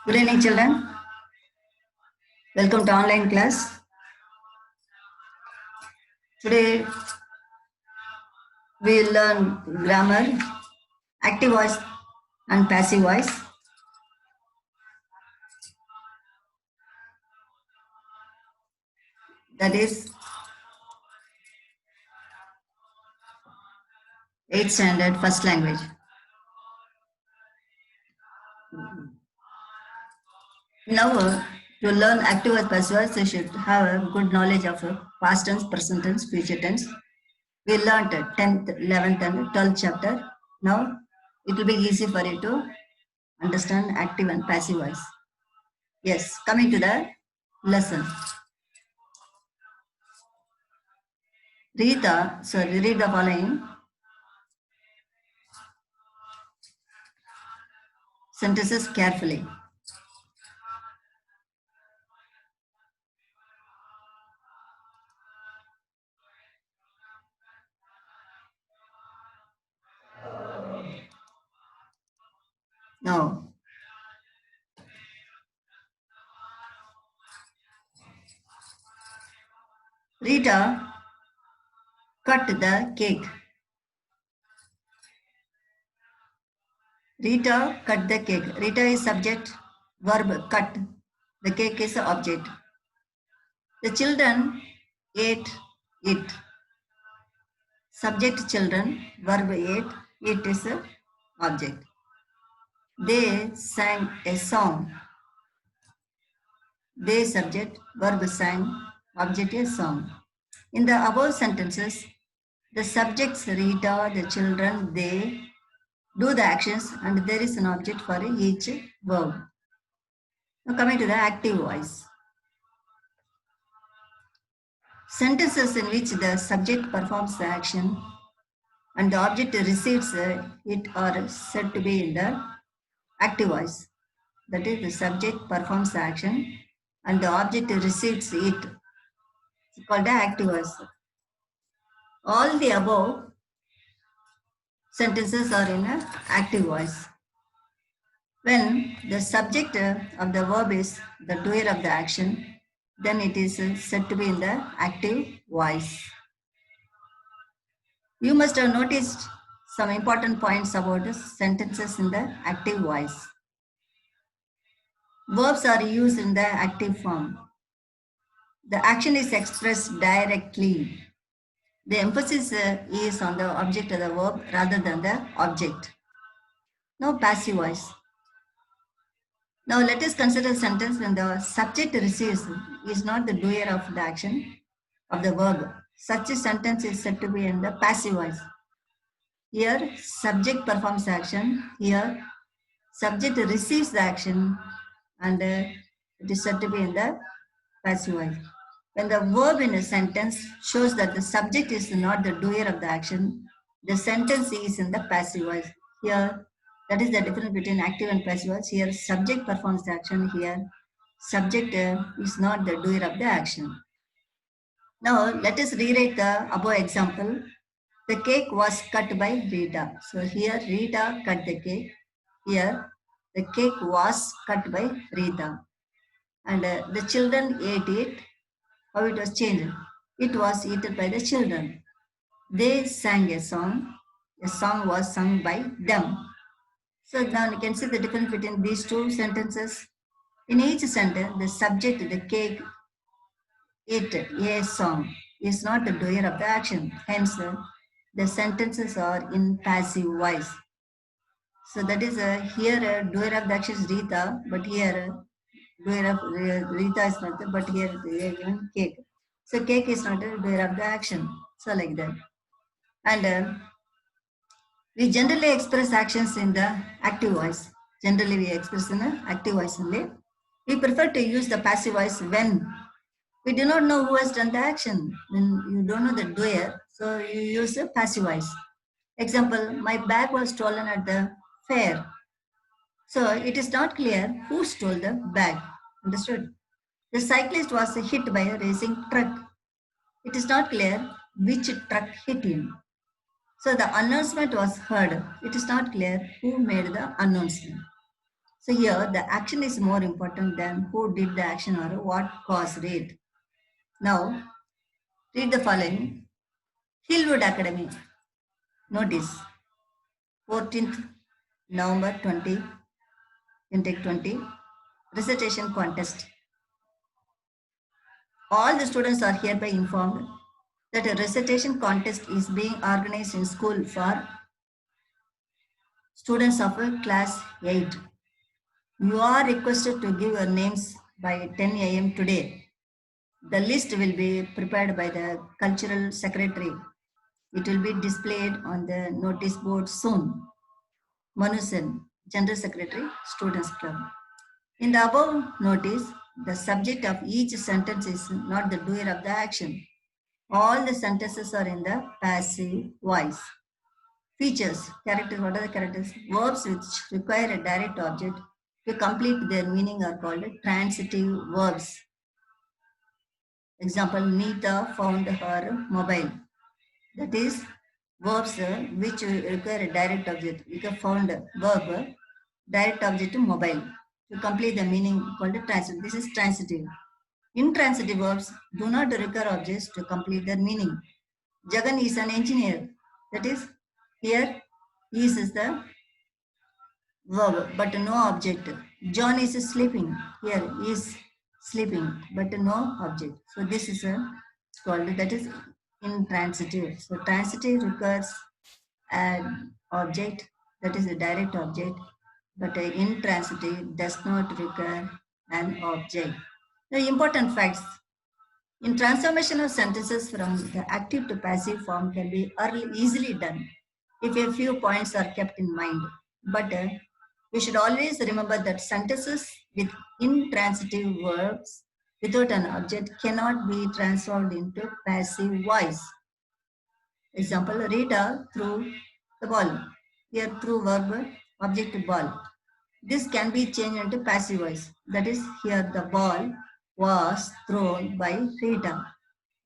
Good evening, children. Welcome to online class. Today we will learn grammar, active voice and passive voice. That is 8th standard first language. Now, to learn active voice, passive voice, you should have a good knowledge of past tense, present tense, future tense. We learned 10th, 11th and 12th chapter. Now, it will be easy for you to understand active and passive voice. Yes, coming to the lesson. Read the following sentences carefully. Now, Rita cut the cake. Rita cut the cake. Rita is subject, verb cut. The cake is object. The children ate it. Subject children, verb ate, it is object. They sang a song. They subject, verb sang, object is song. In the above sentences, the subjects Rita, the children, they do the actions and there is an object for each verb. Now coming to the active voice. Sentences in which the subject performs the action and the object receives it are said to be in the active voice. That is, the subject performs the action and the object receives it. It's called the active voice. All the above sentences are in an active voice. When the subject of the verb is the doer of the action, then it is said to be in the active voice. You must have noticed some important points about the sentences in the active voice. Verbs are used in the active form. The action is expressed directly. The emphasis is on the object of the verb rather than the object. Now passive voice. Now let us consider a sentence when the subject receives is not the doer of the action of the verb. Such a sentence is said to be in the passive voice. Here subject performs action. Here subject receives the action and it is said to be in the passive voice. When the verb in a sentence shows that the subject is not the doer of the action, the sentence is in the passive voice. Here, that is the difference between active and passive voice. Here, subject performs the action. Here, subject is not the doer of the action. Now, let us rewrite the above example. The cake was cut by Rita. So here, Rita cut the cake. Here, the cake was cut by Rita. And the children ate it. How it was changed? It was eaten by the children. They sang a song. A song was sung by them. So now you can see the difference between these two sentences. In each sentence, the subject, the cake, ate a song is not the doer of the action. Hence, the sentences are in passive voice. So that is here doer of the action is Rita, but here doer of Rita is not there, but here they are given cake. So cake is not a doer of the action. So like that. And we generally express actions in the active voice. Generally we express in the active voice only. We prefer to use the passive voice when we do not know who has done the action. When you don't know the doer, so you use a passive voice. Example, my bag was stolen at the fair. So it is not clear who stole the bag. Understood? The cyclist was hit by a racing truck. It is not clear which truck hit him. So the announcement was heard. It is not clear who made the announcement. So here the action is more important than who did the action or what caused it. Now read the following. Hillwood Academy. Notice 14th November 20, intake 20, recitation contest. All the students are hereby informed that a recitation contest is being organized in school for students of class 8. You are requested to give your names by 10 a.m. today. The list will be prepared by the cultural secretary. It will be displayed on the notice board soon. Manusen, General Secretary, Students Club. In the above notice, the subject of each sentence is not the doer of the action. All the sentences are in the passive voice. Features, characters, what are the characters? Verbs which require a direct object to complete their meaning are called transitive verbs. Example, Neeta found her mobile. That is, verbs which require a direct object. We have found verb, direct object to mobile. To complete the meaning called transitive. This is transitive. Intransitive verbs do not require objects to complete their meaning. Jagan is an engineer. That is, here is the verb, but no object. John is sleeping. Here is sleeping, but no object. So this is called, that is intransitive. So transitive requires an object, that is a direct object, but intransitive does not require an object. The important facts. In transformation of sentences from the active to passive form can be easily done if a few points are kept in mind. But we should always remember that sentences with intransitive verbs without an object cannot be transformed into passive voice. Example, Rita threw the ball. Here threw verb, object ball. This can be changed into passive voice. That is, here the ball was thrown by Rita.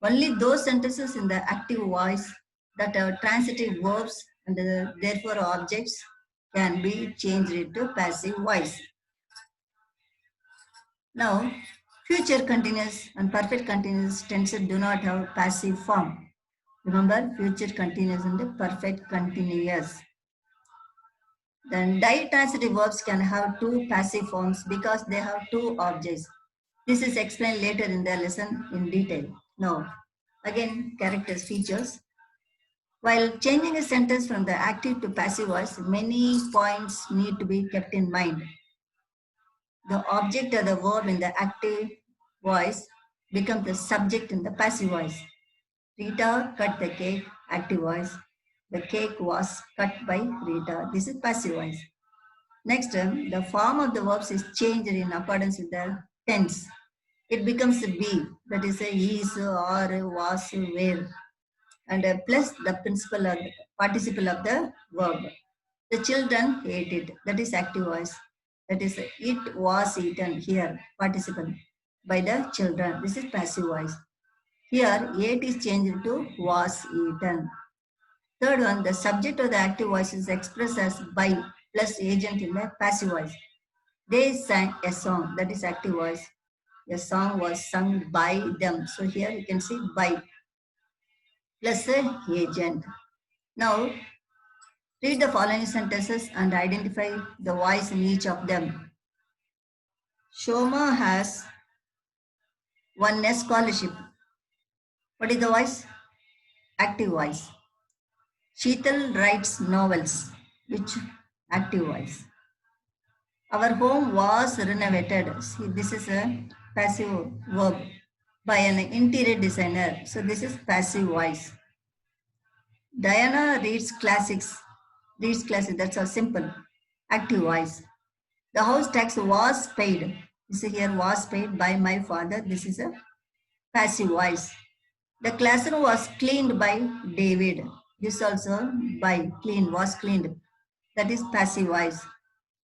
Only those sentences in the active voice that are transitive verbs and therefore objects can be changed into passive voice. Now, future continuous and perfect continuous tenses do not have passive form. Remember, future continuous and perfect continuous. Then ditransitive verbs can have two passive forms because they have two objects. This is explained later in the lesson in detail. Now, again, characters, features. While changing a sentence from the active to passive voice, many points need to be kept in mind. The object or the verb in the active voice becomes the subject in the passive voice. Rita cut the cake, active voice. The cake was cut by Rita. This is passive voice. Next, the form of the verbs is changed in accordance with the tense. It becomes a be, that is a is, or, was, were, and plus the principal or participle of the verb. The children ate it, that is active voice. That is, it was eaten, here, participle, by the children. This is passive voice. Here, ate is changed to was eaten. Third one, the subject of the active voice is expressed as by plus agent in the passive voice. They sang a song, that is active voice. A song was sung by them. So here you can see by plus agent. Now, read the following sentences and identify the voice in each of them. Shoma has won a scholarship. What is the voice? Active voice. Sheetal writes novels. Which? Active voice. Our home was renovated. See, this is a passive verb by an interior designer. So this is passive voice. Diana reads classics. Reads classics. That's all simple. Active voice. The house tax was paid. This is here was paid by my father. This is a passive voice. The classroom was cleaned by David. This also by clean was cleaned. That is passive voice.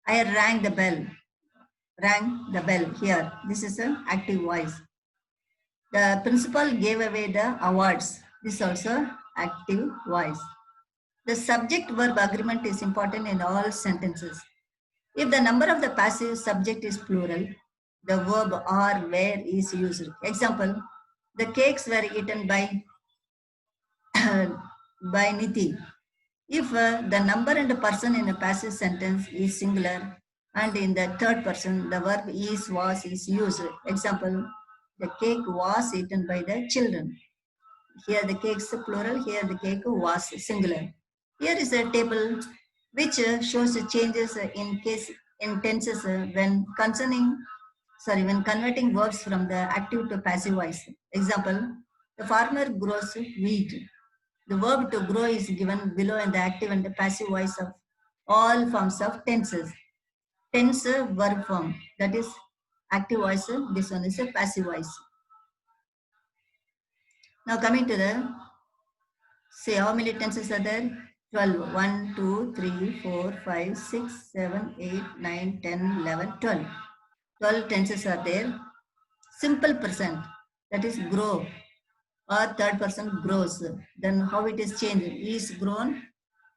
I rang the bell. Rang the bell here. This is an active voice. The principal gave away the awards. This also active voice. The subject verb agreement is important in all sentences. If the number of the passive subject is plural, the verb or where is used. Example, the cakes were eaten by by Niti. If the number and the person in a passive sentence is singular and in the third person the verb is was is used. Example, the cake was eaten by the children. Here the cakes plural, here the cake was singular. Here is a table which shows the changes in tenses when converting verbs from the active to passive voice. Example, the farmer grows wheat. The verb to grow is given below in the active and the passive voice of all forms of tenses. Tense verb form, that is active voice, this one is a passive voice. Now coming to the, say how many tenses are there? 12. 1, 2, 3, 4, 5, 6, 7, 8, 9, 10, 11, 12. 12 tenses are there. Simple present, that is grow, or third person grows. Then how it is changed? Is grown,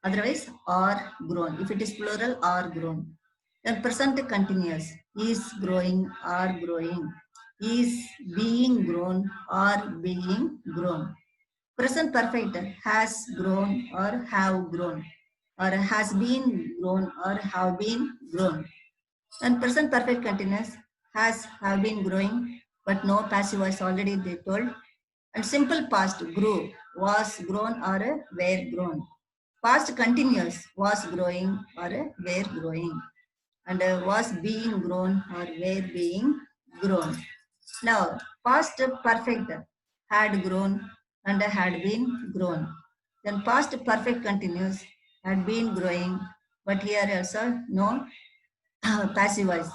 otherwise are grown. If it is plural, are grown. Then present continuous, is growing, are growing. Is being grown, are being grown. Present perfect has grown or have grown, or has been grown or have been grown. And present perfect continuous has have been growing, but no passive voice already they told. And simple past grew, was grown or were grown. Past continuous was growing or were growing. And was being grown or were being grown. Now, past perfect had grown and had been grown. Then past perfect continuous had been growing, but here also no passive voice.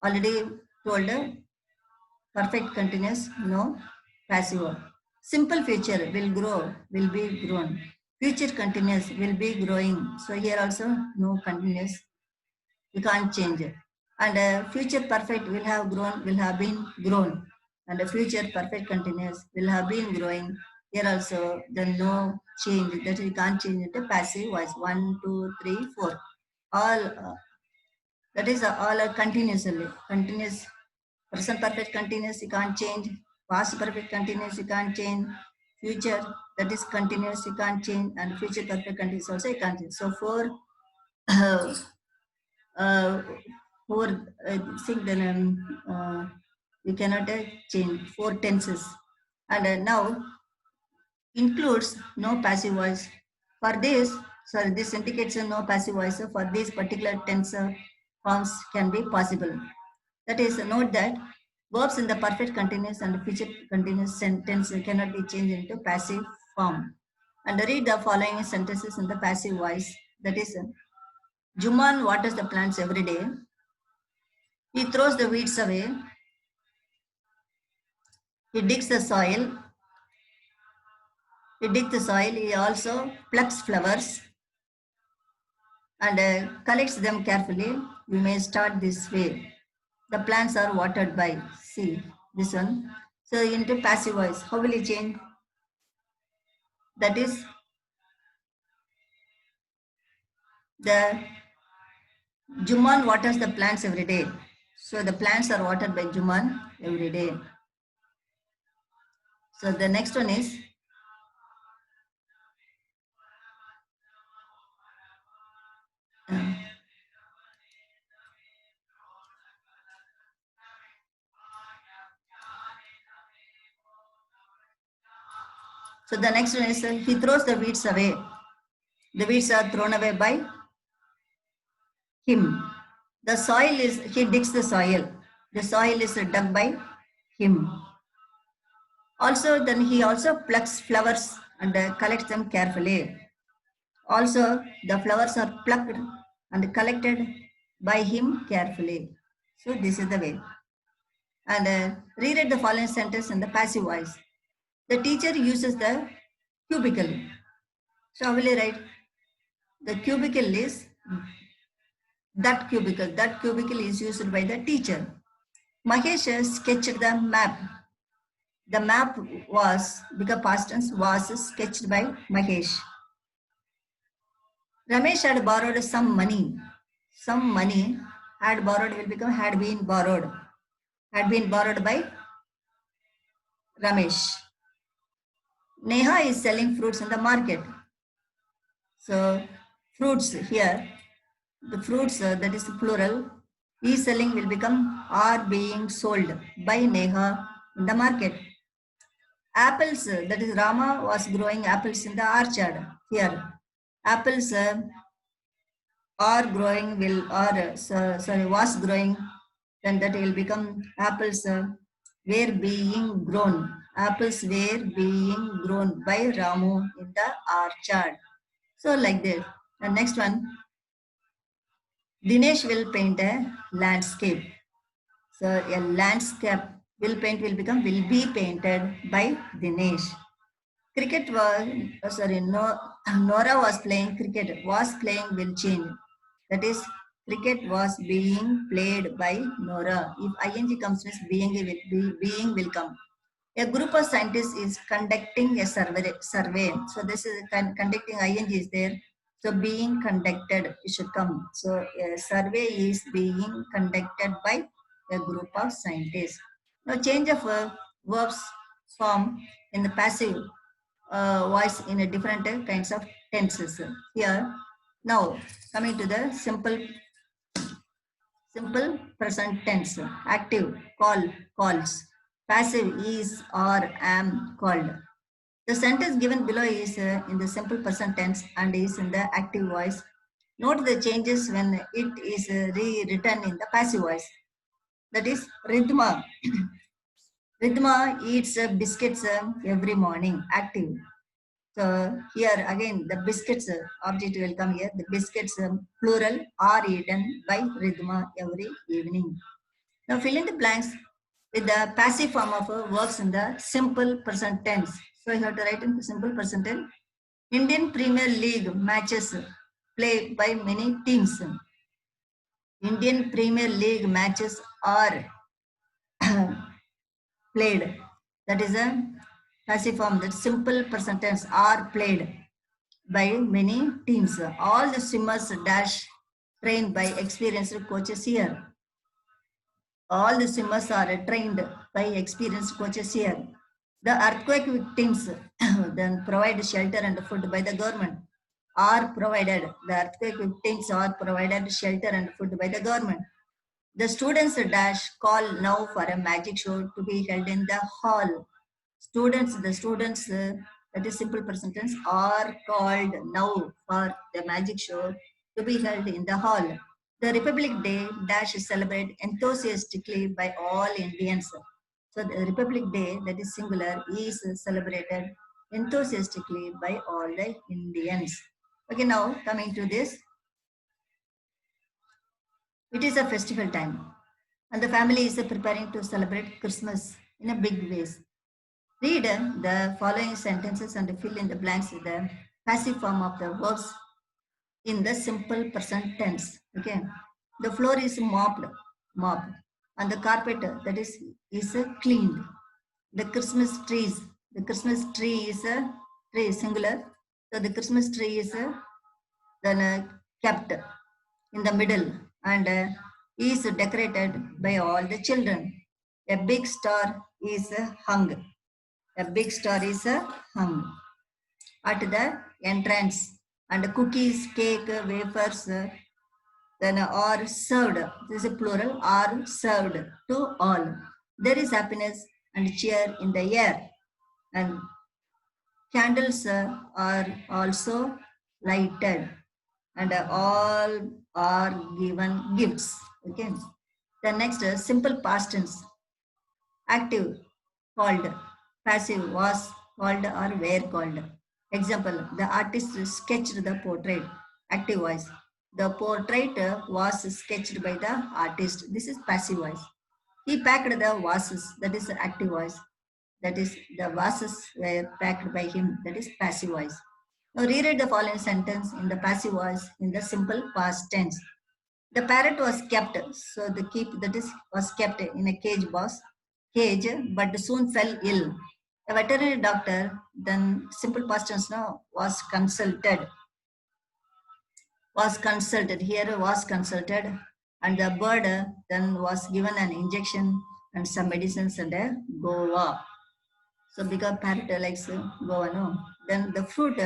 Already told perfect continuous, no passive verb. Simple future will grow, will be grown. Future continuous will be growing. So here also no continuous, you can't change it. And future perfect will have grown, will have been grown. And the future perfect continuous will have been growing. Here also the no change, that you can't change it to passive voice. 1, 2, 3, 4. All that is all are continuously continuous. Present perfect continuous you can't change. Past perfect continuous you can't change. Future that is continuous you can't change, and future perfect continuous also you can't change. So uh, uh, four think then you cannot change 4 tenses, and now includes no passive voice. For this, sorry, this indicates a no passive voice. So for these particular tense forms can be possible. That is, note that verbs in the perfect continuous and future continuous sentence cannot be changed into passive form. And read the following sentences in the passive voice. That is, Juman waters the plants every day. He throws the weeds away. He digs the soil. He digs the soil. He also plucks flowers and collects them carefully. We may start this way. The plants are watered by. See this one. So into passive voice, how will you change? That is the Juman waters the plants every day. So the plants are watered by Juman every day. So the next one is so the next one is he throws the weeds away. The weeds are thrown away by him. The soil is, he digs the soil. The soil is dug by him. Also, then he also plucks flowers and collects them carefully. Also, the flowers are plucked and collected by him carefully. So this is the way. And reread the following sentence in the passive voice. The teacher uses the cubicle. So how will you write? The cubicle is that cubicle. That cubicle is used by the teacher. Mahesh sketched the map. The map was, because past tense, was sketched by Mahesh. Ramesh had borrowed some money. Some money Had borrowed will become had been borrowed. Had been borrowed by Ramesh. Neha is selling fruits in the market. So fruits here, the fruits that is plural, is selling will become are being sold by Neha in the market. Apples, that is Rama was growing apples in the orchard. Here, apples are growing will or sorry was growing, then that will become apples were being grown. Apples were being grown by Ramu in the orchard. So like that. The next one, Dinesh will paint a landscape. So a landscape will become will be painted by Dinesh. Cricket was, sorry, no, Nora was playing cricket, was playing will change. That is, cricket was being played by Nora. If ing comes, means being will come. A group of scientists is conducting a survey. So this is conducting ing is there. So being conducted, it should come. So a survey is being conducted by a group of scientists. Now change of verbs form in the passive voice in a different kinds of tenses. Here, now coming to the simple present tense. Active, call, calls. Passive is or am called. The sentence given below is in the simple present tense and is in the active voice. Note the changes when it is rewritten in the passive voice. That is, Ridhma. Ridhma eats biscuits every morning. Active. So here again the biscuits object will come here. The biscuits plural are eaten by Ridhma every evening. Now fill in the blanks with the passive form of works in the simple present tense. So you have to write in the simple present tense. Indian Premier League matches played by many teams. Indian Premier League matches are played. That is a passive form. That simple present tense are played by many teams. All the swimmers dash trained by experienced coaches here. All the swimmers are trained by experienced coaches here. The earthquake victims then provide shelter and food by the government are provided. The earthquake victims are provided shelter and food by the government. The students dash call now for a magic show to be held in the hall. The students, that is simple present tense, are called now for the magic show to be held in the hall. The Republic Day dash is celebrated enthusiastically by all Indians. So the Republic Day, that is singular, is celebrated enthusiastically by all the Indians. Okay, now coming to this, it is a festival time and the family is preparing to celebrate Christmas in a big ways. Read the following sentences and fill in the blanks with the passive form of the verbs in the simple present tense. Okay. The floor is mopped, and the carpet is cleaned. The Christmas tree is a tree singular. So the Christmas tree is then kept in the middle and is decorated by all the children. A big star is hung. A big star is hung at the entrance, and cookies, cake, wafers, then are served. This is a plural, are served to all. There is happiness and cheer in the air, and candles are also lighted, and all are given gifts. Okay. The next simple past tense. Active, called. Passive, was called or were called. Example, the artist sketched the portrait. Active voice. The portrait was sketched by the artist. This is passive voice. He packed the vases. That is active voice. That is the vases were packed by him. That is passive voice. Now reread the following sentence in the passive voice in the simple past tense. The parrot was kept, so the keep that is was kept in a cage, but soon fell ill. A veterinary doctor, then simple past tense now, was consulted. Was consulted. Here was consulted. And the bird then was given an injection and some medicines and a Goa. So because parrot likes Goa, no. Then the fruit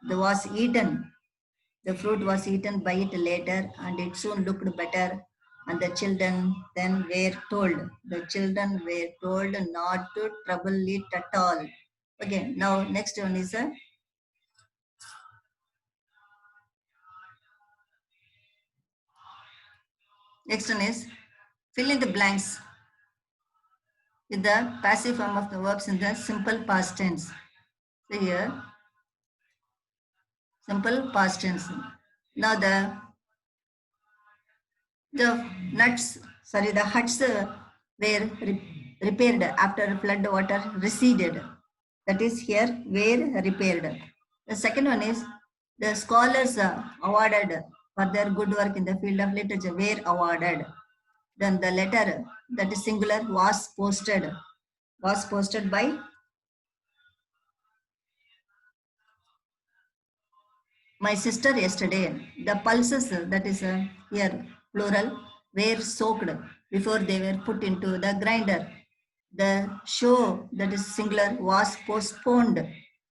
was eaten. The fruit was eaten by it later, and it soon looked better. And the children then were told. The children were told not to trouble it at all. Okay. Now next one is next one is fill in the blanks with the passive form of the verbs in the simple past tense. So here, simple past tense. Now the the huts were repaired after flood water receded. That is here, were repaired. The second one is the scholars awarded for their good work in the field of literature were awarded. Then the letter that is singular was posted by my sister yesterday. The pulses that is here plural were soaked before they were put into the grinder. The show that is singular was postponed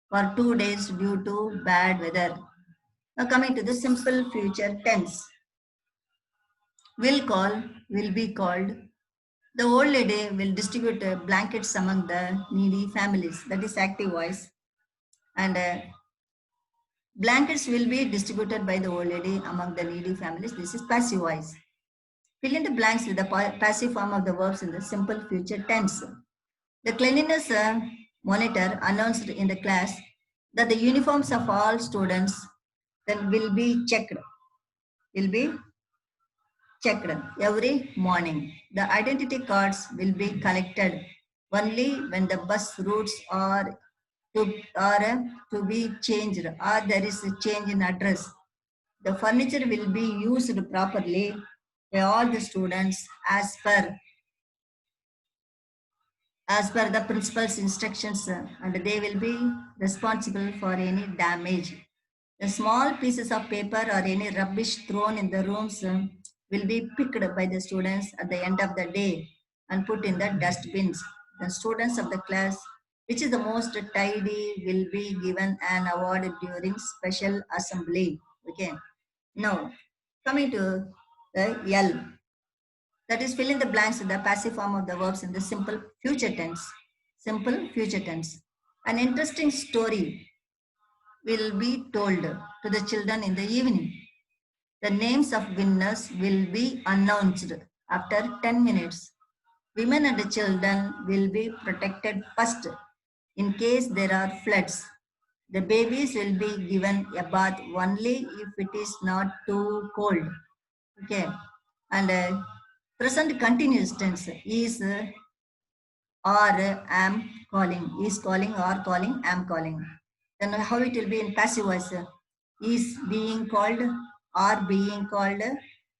for 2 days due to bad weather. Now coming to the simple future tense. Will call, will be called. The old lady will distribute blankets among the needy families. That is active voice. And blankets will be distributed by the old lady among the needy families. This is passive voice. Fill in the blanks with the passive form of the verbs in the simple future tense. The cleanliness monitor announced in the class that the uniforms of all students then will be checked. Will be checked every morning. The identity cards will be collected only when the bus routes are to be changed or there is a change in address. The furniture will be used properly by all the students as per the principal's instructions and they will be responsible for any damage. The small pieces of paper or any rubbish thrown in the rooms will be picked by the students at the end of the day and put in the dustbins. The students of the class, which is the most tidy, will be given an award during special assembly. Okay. Now, coming to the L, that is fill in the blanks with the passive form of the verbs in the simple future tense. Simple future tense. An interesting story will be told to the children in the evening. The names of winners will be announced after 10 minutes. Women and children will be protected first in case there are floods. The babies will be given a bath only if it is not too cold. Okay. And present continuous tense is or am calling, is calling or calling, am calling. Then how it will be in passive voice? Is being called, are being called,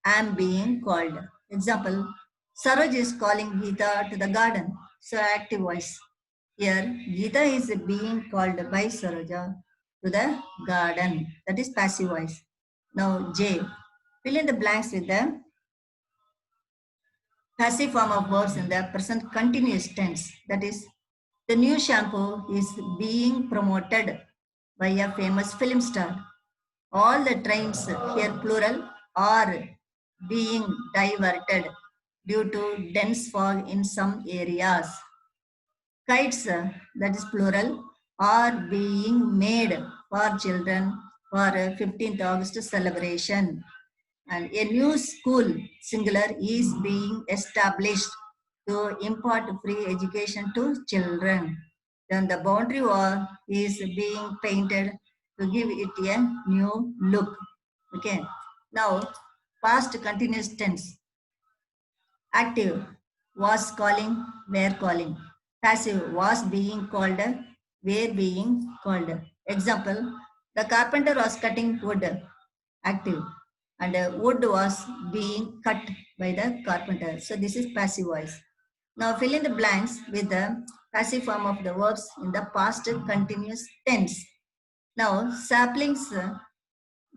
am being called. Example, Saroj is calling Geeta to the garden. So active voice. Here, Geeta is being called by Saroja to the garden. That is passive voice. Now J. Fill in the blanks with the passive form of verbs in the present continuous tense. That is, the new shampoo is being promoted by a famous film star. All the trains, here plural, are being diverted due to dense fog in some areas. Kites, that is plural, are being made for children for 15th August celebration. And a new school, singular, is being established to impart free education to children. Then the boundary wall is being painted to give it a new look. Okay. Now, past continuous tense. Active, was calling, were calling. Passive, was being called, were being called. Example, the carpenter was cutting wood. Active. And wood was being cut by the carpenter. So this is passive voice. Now fill in the blanks with the passive form of the verbs in the past continuous tense. Now saplings,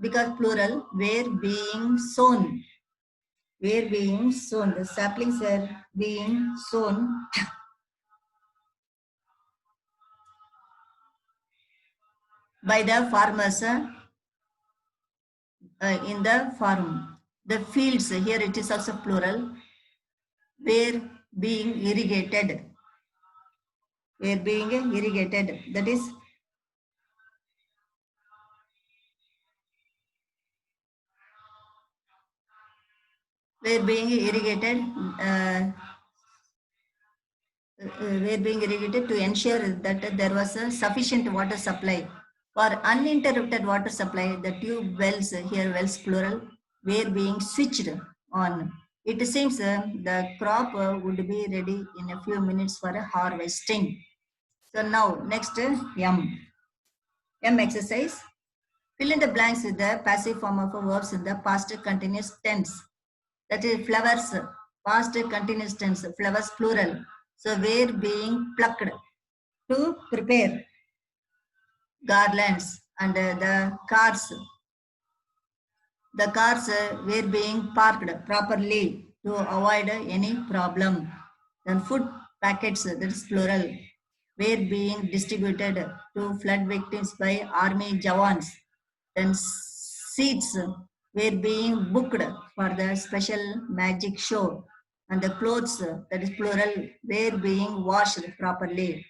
because plural, were being sown. were being sown. The saplings were being sown by the farmers in the farm. The fields, here it is also plural, were being irrigated. Were being irrigated. That is, were being irrigated. Were being irrigated to ensure that there was a sufficient water supply. For uninterrupted water supply, the tube wells, here wells plural, were being switched on. It seems the crop would be ready in a few minutes for harvesting. So now next M. M exercise. Fill in the blanks with the passive form of verbs in the past continuous tense. That is flowers, past continuous tense, flowers plural. So were being plucked to prepare garlands, and the cars were being parked properly to avoid any problem. Then food packets, that is plural, were being distributed to flood victims by army jawans. Then seats were being booked for the special magic show. And the clothes, that is plural, were being washed properly.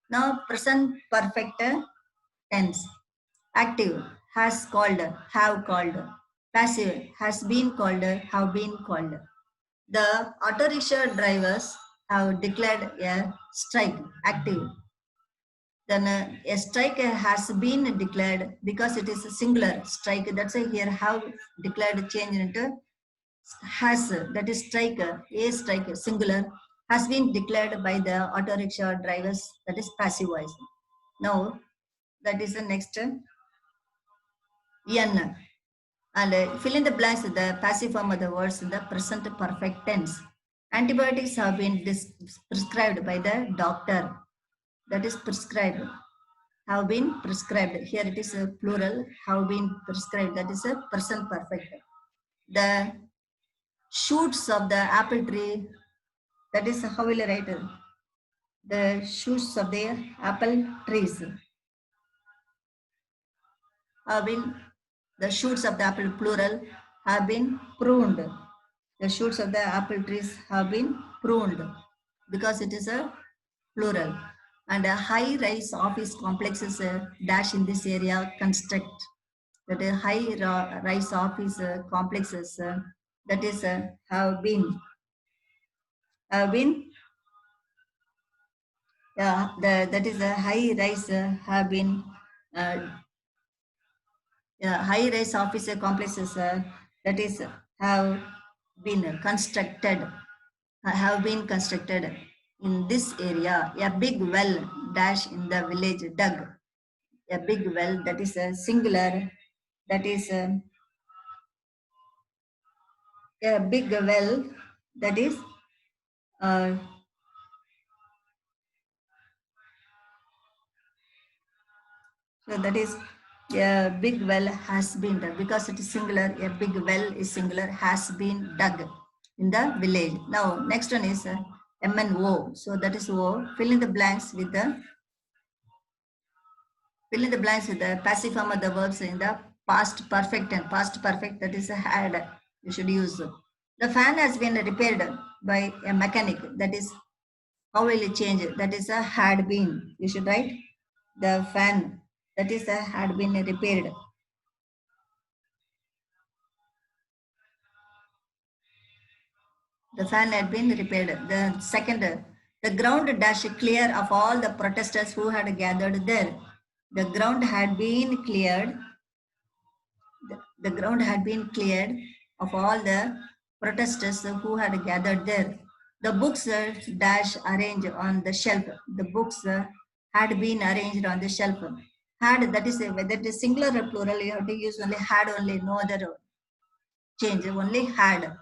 Now present perfect tense. Active, has called, have called. Passive, has been called, have been called. The auto rickshaw drivers have declared a strike. Active. Then a strike has been declared because it is a singular strike. That's why here have declared change into has, that is strike, a strike singular, has been declared by the auto rickshaw drivers, that is passive voice. Now that is the next N. And fill in the blanks with the passive form of the words in the present perfect tense. Antibiotics have been prescribed by the doctor. That is prescribed. Have been prescribed. Here it is a plural. Have been prescribed. That is a present perfect. The shoots of the apple tree. That is how will I write it? The shoots of the apple trees have been, the shoots of the apple plural have been pruned. The shoots of the apple trees have been pruned because it is a plural. And a high-rise office complexes dash in this area construct. That a high-rise office complexes that is have been that is a high-rise have been high-rise office complexes that is have been constructed in this area. A big well dash in the village dug. A big well, that is a singular, that is a big well, that is uh, so that is a big well has been dug because it is singular. A big well is singular, has been dug in the village. Now next one is M and O. So that is O. Fill in the blanks with the passive form of the verbs in the past perfect and past perfect, that is a had. You should use. The fan has been repaired by a mechanic. That is how will it change? That is a had been. You should write the fan. That is a had been repaired. The fan had been repaired. The second, the ground dash clear of all the protesters who had gathered there. The ground had been cleared. The ground had been cleared of all the protesters who had gathered there. The books dash arranged on the shelf. The books had been arranged on the shelf. Had, that is whether it is singular or plural, you have to use only had only, no other change, only had.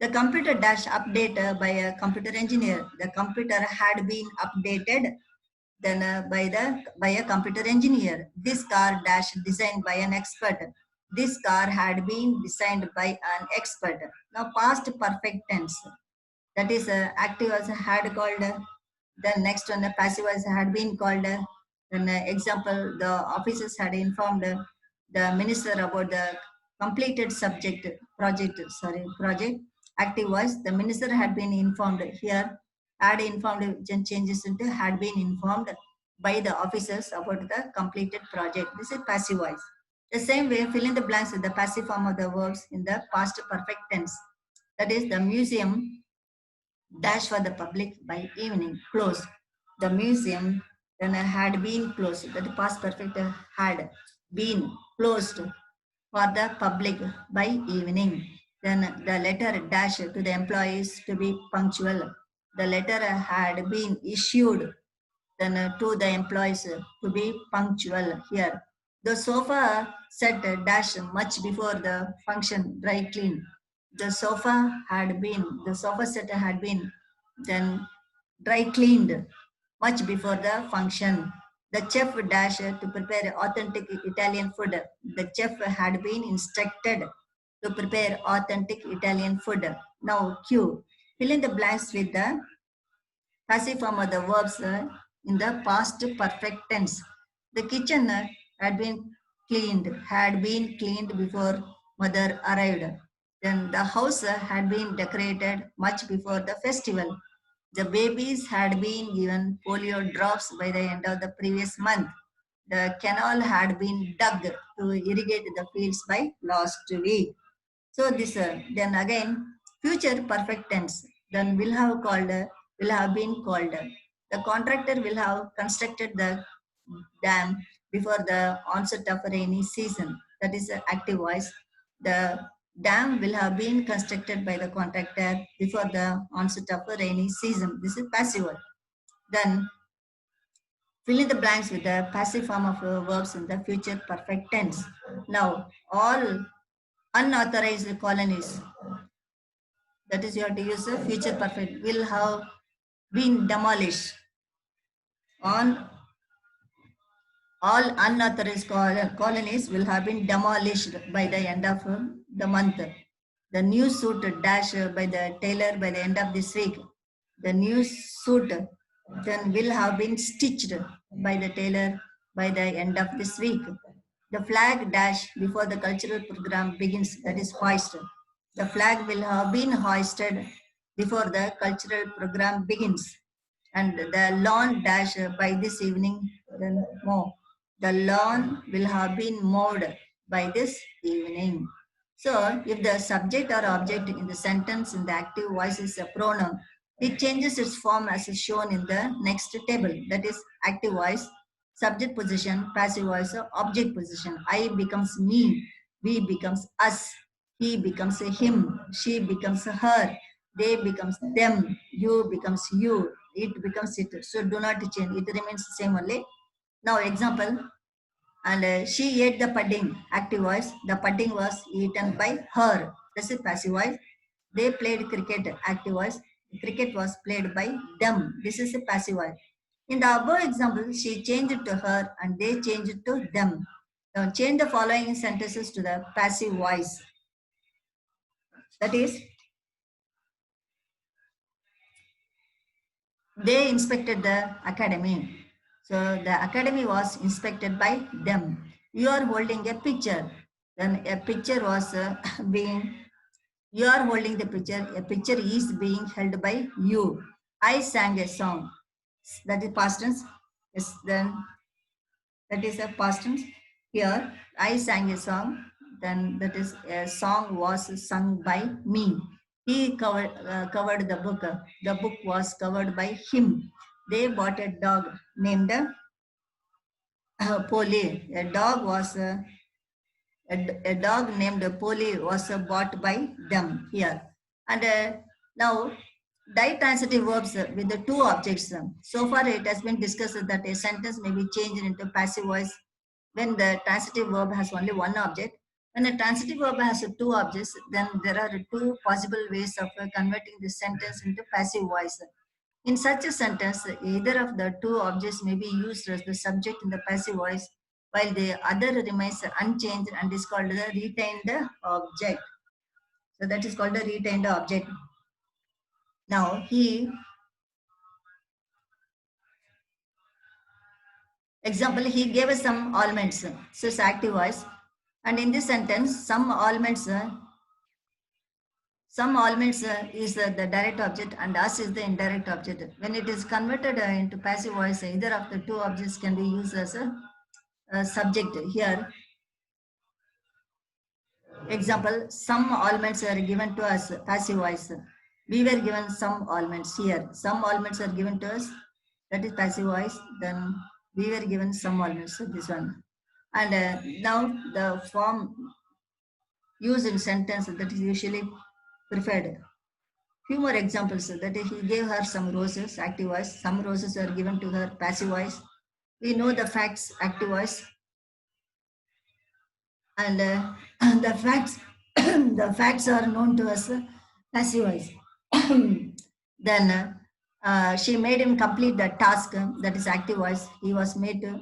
The computer dash update by a computer engineer. The computer had been updated then by a computer engineer. This car dash designed by an expert. This car had been designed by an expert. Now, past perfect tense. That is, active as had called. Then next one, the passive as had been called. Then example, the officers had informed the minister about the completed subject project. Sorry, project. Active was the minister had been informed. Here, had informed changes into had been informed by the officers about the completed project. This is passive voice. The same way, fill in the blanks with the passive form of the verbs in the past perfect tense. That is, the museum dash for the public by evening, closed. The museum then had been closed. That past perfect had been closed for the public by evening. Then the letter dash to the employees to be punctual. The letter had been issued then to the employees to be punctual here. The sofa set dash much before the function dry clean. The sofa set had been then dry cleaned much before the function. The chef dash to prepare authentic Italian food. The chef had been instructed to prepare authentic Italian food. Now Q. Fill in the blanks with the passive form of the verbs in the past perfect tense. The kitchen had been cleaned before mother arrived. Then the house had been decorated much before the festival. The babies had been given polio drops by the end of the previous month. The canal had been dug to irrigate the fields by last week. So this then again future perfect tense. Then will have been called. The contractor will have constructed the dam before the onset of rainy season. That is active voice. The dam will have been constructed by the contractor before the onset of a rainy season. This is passive voice. Then fill in the blanks with the passive form of verbs in the future perfect tense. Now, all unauthorized colonies, that is you have to use the future perfect, will have been demolished. On all unauthorized colonies will have been demolished by the end of the month. The new suit dash by the tailor by the end of this week. The new suit then will have been stitched by the tailor by the end of this week. The flag dash before the cultural program begins, that is hoisted. The flag will have been hoisted before the cultural program begins. And the lawn dash by this evening, then more. The lawn will have been mowed by this evening. So, if the subject or object in the sentence in the active voice is a pronoun, it changes its form as is shown in the next table. That is active voice, subject position, passive voice, object position. I becomes me, we becomes us, he becomes a him, she becomes a her, they becomes them, you becomes you, it becomes it. So do not change, it remains the same only. Now example, and she ate the pudding, active voice. The pudding was eaten by her. This is passive voice. They played cricket, active voice. Cricket was played by them. This is a passive voice. In the above example, she changed it to her and they changed it to them. Now change the following sentences to the passive voice. That is, they inspected the academy. So the academy was inspected by them. You are holding a picture. Then a picture was being, you are holding the picture. A picture is being held by you. I sang a song. That is past tense. Yes, then that is a past tense. Here, I sang a song. Then that is a song was sung by me. He covered the book. The book was covered by him. They bought a dog named Polly. A dog named Polly was bought by them here. And now, ditransitive verbs with the two objects. So far, it has been discussed that a sentence may be changed into passive voice when the transitive verb has only one object. When a transitive verb has two objects, then there are two possible ways of converting the sentence into passive voice. In such a sentence, either of the two objects may be used as the subject in the passive voice while the other remains unchanged and is called the retained object. So that is called the retained object. Now example, he gave us some almonds. So it's active voice. And in this sentence, some almonds is the direct object and us is the indirect object. When it is converted into passive voice, either of the two objects can be used as a subject. Here, example, some almonds are given to us, passive voice. We were given some almonds here. Some almonds are given to us, that is passive voice. Then we were given some almonds, so this one. And now the form used in sentence that is usually preferred. Few more examples that he gave her some roses, active voice. Some roses are given to her, passive voice. We know the facts, active voice. And the facts the facts are known to us, passive voice. Then she made him complete the task, that is active voice. He was made to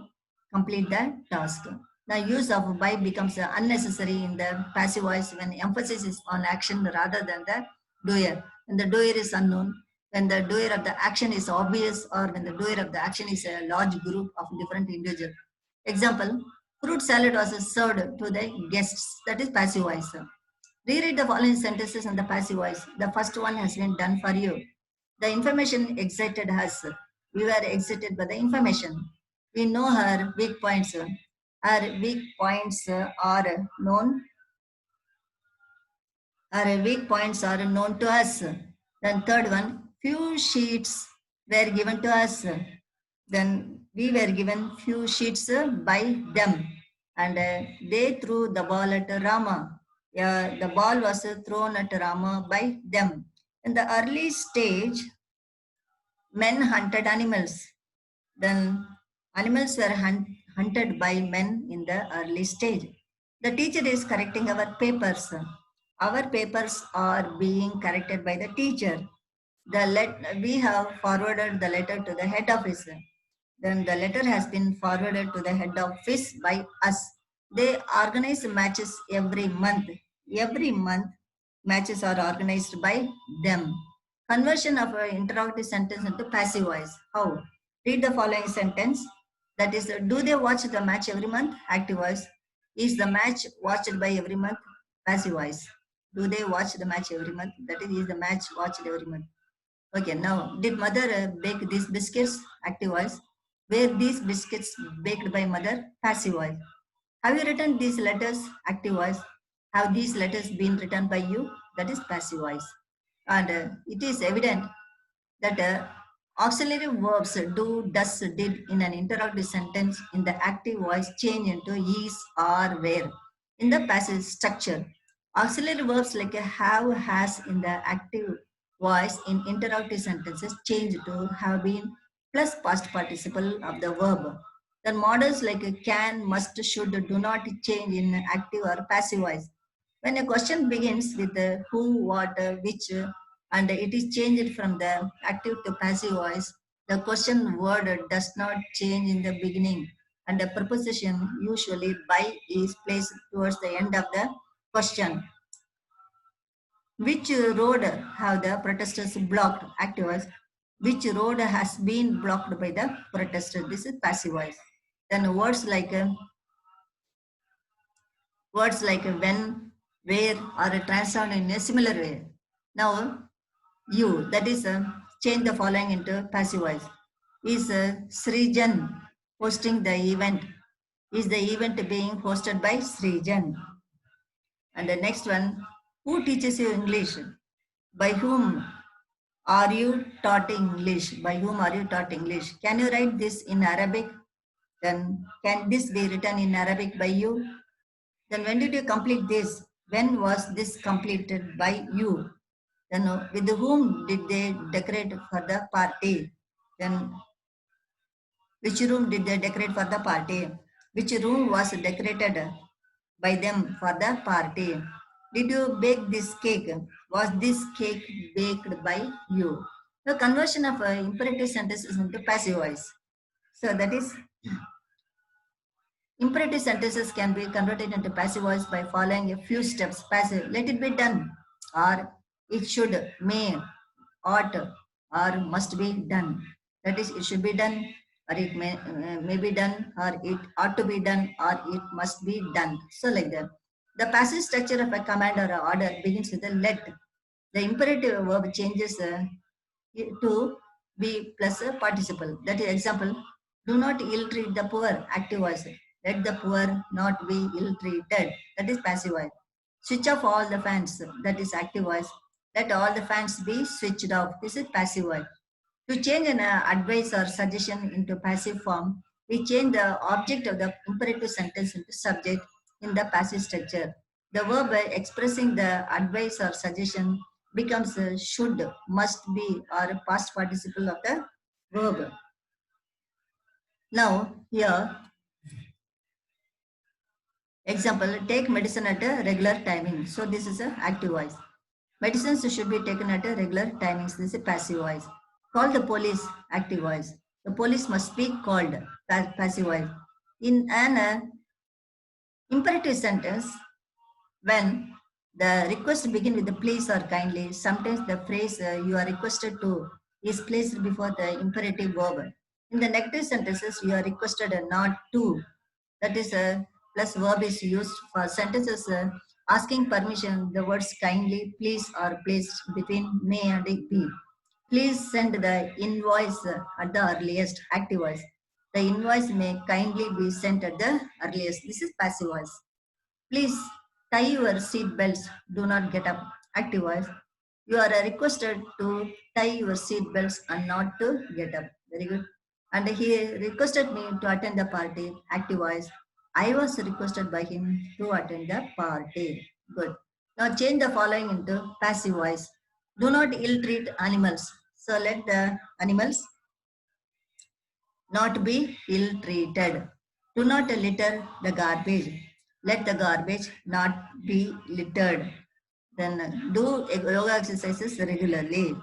complete the task. The use of by becomes unnecessary in the passive voice when emphasis is on action rather than the doer. When the doer is unknown, when the doer of the action is obvious, or when the doer of the action is a large group of different individuals. Example, fruit salad was served to the guests. That is passive voice. Reread the following sentences in the passive voice. The first one has been done for you. The information excited us. We were excited by the information. We know her weak points. Her weak points are known. Her weak points are known to us. Then third one, few sheets were given to us. Then we were given few sheets by them, and they threw the ball at Rama. The ball was thrown at Rama by them. In the early stage, men hunted animals. Then animals were hunted by men in the early stage. The teacher is correcting our papers. Our papers are being corrected by the teacher. We have forwarded the letter to the head office. Then the letter has been forwarded to the head office by us. They organize matches every month. Every month, matches are organized by them. Conversion of an interrogative sentence into passive voice. How? Read the following sentence. That is, do they watch the match every month? Active voice. Is the match watched by every month? Passive voice. Do they watch the match every month? That is the match watched every month? Okay, now, did mother bake these biscuits? Active voice. Were these biscuits baked by mother? Passive voice. Have you written these letters? Active voice. Have these letters been written by you? That is passive voice. And it is evident that auxiliary verbs do, does, did in an interrogative sentence in the active voice change into is, are, were in the passive structure. Auxiliary verbs like have, has in the active voice in interrogative sentences change to have been plus past participle of the verb. Then models like can, must, should do not change in active or passive voice. When a question begins with who, what, which, and it is changed from the active to passive voice, the question word does not change in the beginning, and the preposition, usually by, is placed towards the end of the question. Which road have the protesters blocked? Active voice. Which road has been blocked by the protesters? This is passive voice. Then words like when, where are transformed in a similar way. Now, you, that is, change the following into passive voice. Is Srijan hosting the event? Is the event being hosted by Srijan? And the next one, who teaches you English? By whom are you taught English? By whom are you taught English? Can you write this in Arabic? Then can this be written in Arabic by you? Then when did you complete this? When was this completed by you? Then with whom did they decorate for the party? Then which room did they decorate for the party? Which room was decorated by them for the party? Did you bake this cake? Was this cake baked by you? The conversion of imperative sentences into passive voice. So that is Imperative sentences can be converted into passive voice by following a few steps. Passive, let it be done, or it should, may, ought, or must be done. That is, it should be done, or it may be done, or it ought to be done, or it must be done. So like that. The passive structure of a command or a order begins with a let. The imperative verb changes to be plus a participle. That is example. Do not ill-treat the poor. Active voice. Let the poor not be ill-treated. That is passive voice. Switch off all the fans. That is active voice. Let all the fans be switched off. This is passive voice. To change an advice or suggestion into passive form, we change the object of the imperative sentence into subject in the passive structure. The verb expressing the advice or suggestion becomes should, must be, or past participle of the verb. Now, here, example, take medicine at a regular timing. So, this is an active voice. Medicines should be taken at a regular timings. This is a passive voice. Call the police, active voice. The police must be called, passive voice. In an imperative sentence, when the request begin with the please or kindly, sometimes the phrase you are requested to is placed before the imperative verb. In the negative sentences, you are requested not to. That is plus verb is used for sentences asking permission. The words kindly, please are placed between may and be. Please send the invoice at the earliest, active voice. The invoice may kindly be sent at the earliest. This is passive voice. Please tie your seat belts. Do not get up. Active voice. You are requested to tie your seat belts and not to get up. Very good. And he requested me to attend the party. Active voice. I was requested by him to attend the party. Good. Now change the following into passive voice. Do not ill-treat animals. So let the animals not be ill-treated. Do not litter the garbage. Let the garbage not be littered. Then do yoga exercises regularly.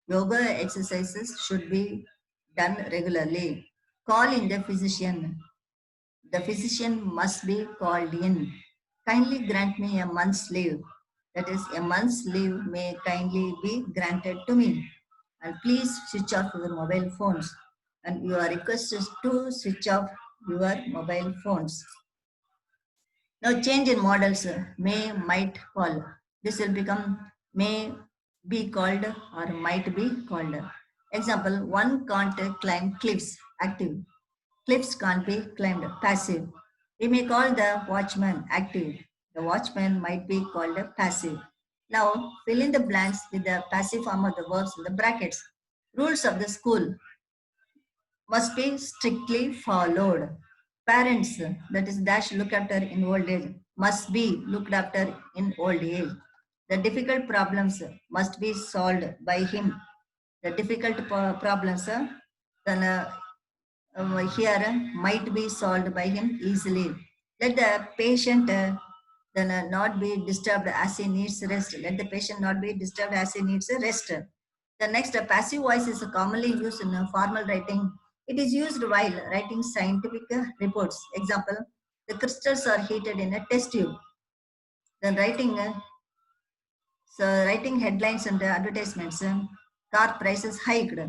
Yoga exercises should be done regularly. Call in the physician. The physician must be called in. Kindly grant me a month's leave. That is, a month's leave may kindly be granted to me. And please switch off your mobile phones. And you are requested to switch off your mobile phones. Now change in models may, might, call. This will become may be called or might be called. Example, one can't climb cliffs, active. Cliffs can't be climbed, passive. We may call the watchman, active. The watchman might be called passive. Now fill in the blanks with the passive form of the verbs in the brackets. Rules of the school must be strictly followed. Parents, that is dash look after in old age, must be looked after in old age. The difficult problems must be solved by him. The difficult problems then here might be solved by him easily. Let the patient then not be disturbed as he needs rest. Let the patient not be disturbed as he needs rest. The next, passive voice is commonly used in formal writing. It is used while writing scientific reports. Example, the crystals are heated in a test tube. Then writing headlines and advertisements. Car prices hiked.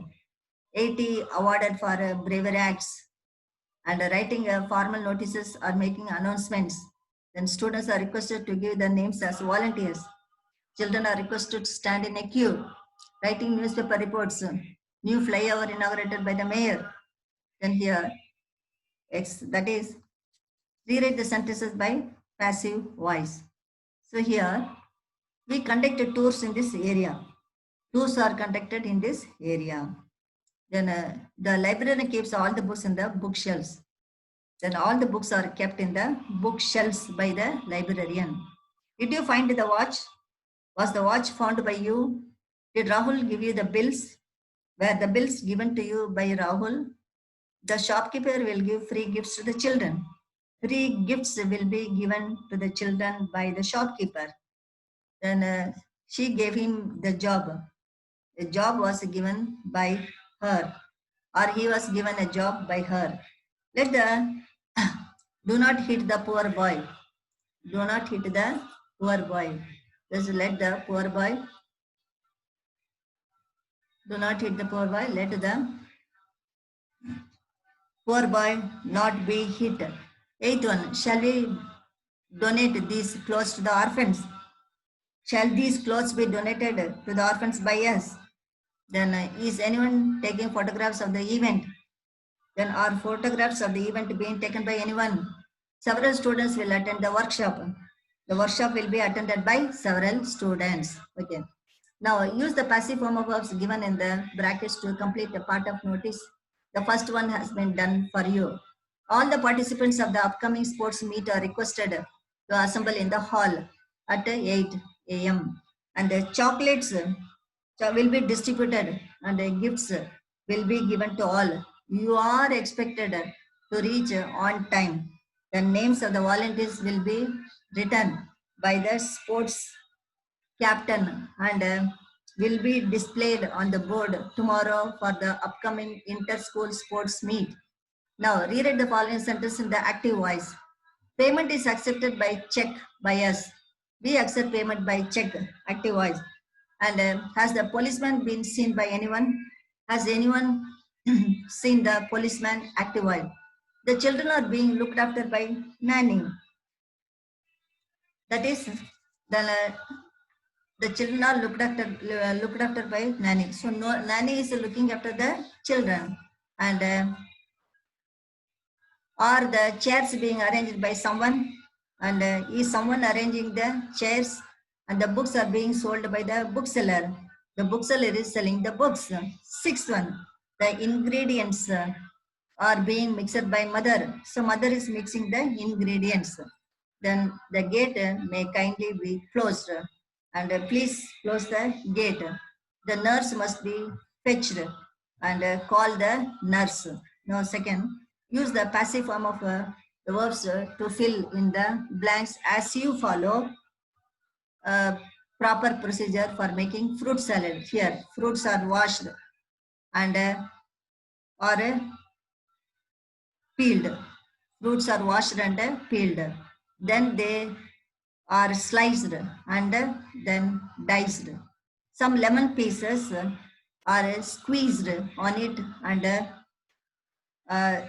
80 awarded for bravery acts. And writing formal notices or making announcements. Then students are requested to give their names as volunteers. Children are requested to stand in a queue. Writing newspaper reports. New flyover inaugurated by the mayor. Then here, that is, rewrite the sentences by passive voice. So here, we conducted tours in this area. Tours are conducted in this area. Then the librarian keeps all the books in the bookshelves. Then all the books are kept in the bookshelves by the librarian. Did you find the watch? Was the watch found by you? Did Rahul give you the bills? Were the bills given to you by Rahul? The shopkeeper will give free gifts to the children. Free gifts will be given to the children by the shopkeeper. Then she gave him the job. The job was given by her, or he was given a job by her. Let the Do not hit the poor boy. Do not hit the poor boy. Just let the poor boy. Do not hit the poor boy. Let the poor boy not be hit. Eighth one. Shall we donate these clothes to the orphans? Shall these clothes be donated to the orphans by us? Then is anyone taking photographs of the event? Then are photographs of the event being taken by anyone? Several students will attend the workshop. The workshop will be attended by several students. Okay. Now use the passive form of verbs given in the brackets to complete the part of notice. The first one has been done for you. All the participants of the upcoming sports meet are requested to assemble in the hall at 8 a.m. And the chocolates will be distributed and the gifts will be given to all. You are expected to reach on time. The names of the volunteers will be written by the sports captain and will be displayed on the board tomorrow for the upcoming inter-school sports meet. Now, reread the following sentence in the active voice. Payment is accepted by check by us. We accept payment by check, active voice. And has the policeman been seen by anyone? Has anyone seen the policeman, active voice? The children are being looked after by nanny. That is, the children are looked after by nanny. So no, nanny is looking after the children. And are the chairs being arranged by someone? And is someone arranging the chairs? And the books are being sold by the bookseller. The bookseller is selling the books. Sixth one, the ingredients are being mixed by mother. So mother is mixing the ingredients. Then the gate may kindly be closed. And please close the gate. The nurse must be fetched and call the nurse. Now second, use the passive form of the verbs to fill in the blanks as you follow a proper procedure for making fruit salad. Here, fruits are washed and or peeled. Fruits are washed and peeled. Then they are sliced and then diced. Some lemon pieces are squeezed on it and uh,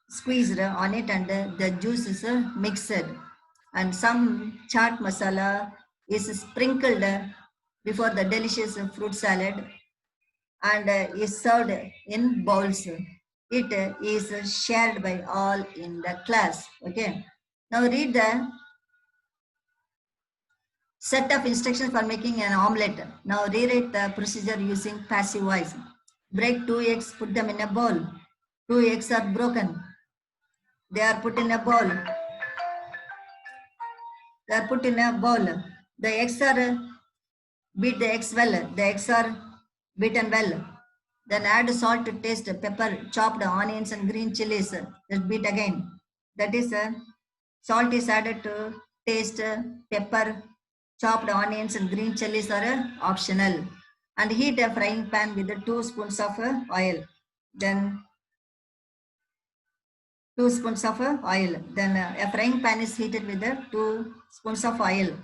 squeezed on it and the juice is mixed. And some chaat masala is sprinkled before the delicious fruit salad and is served in bowls. It is shared by all in the class. Okay. Now read the set of instructions for making an omelette. Now rewrite the procedure using passive voice. Break 2 eggs, put them in a bowl. 2 eggs are broken. They are put in a bowl. They are put in a bowl. The eggs are beat the eggs well. The eggs are beaten well. Then add salt to taste, pepper, chopped onions and green chilies. Just beat again. That is salt is added to taste, pepper, chopped onions and green chilies are optional. And heat a frying pan with 2 spoons of oil. Then 2 spoons of oil. Then a frying pan is heated with 2 spoons of oil.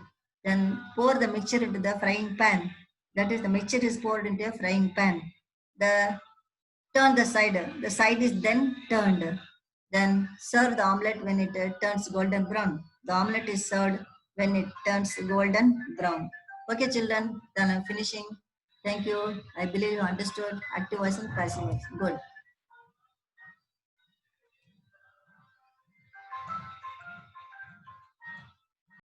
Then pour the mixture into the frying pan. That is, the mixture is poured into a frying pan. Turn the side. The side is then turned. Then serve the omelette when it turns golden brown. The omelette is served when it turns golden brown. Okay, children, then I'm finishing. Thank you. I believe you understood active voice and passive voice. Good.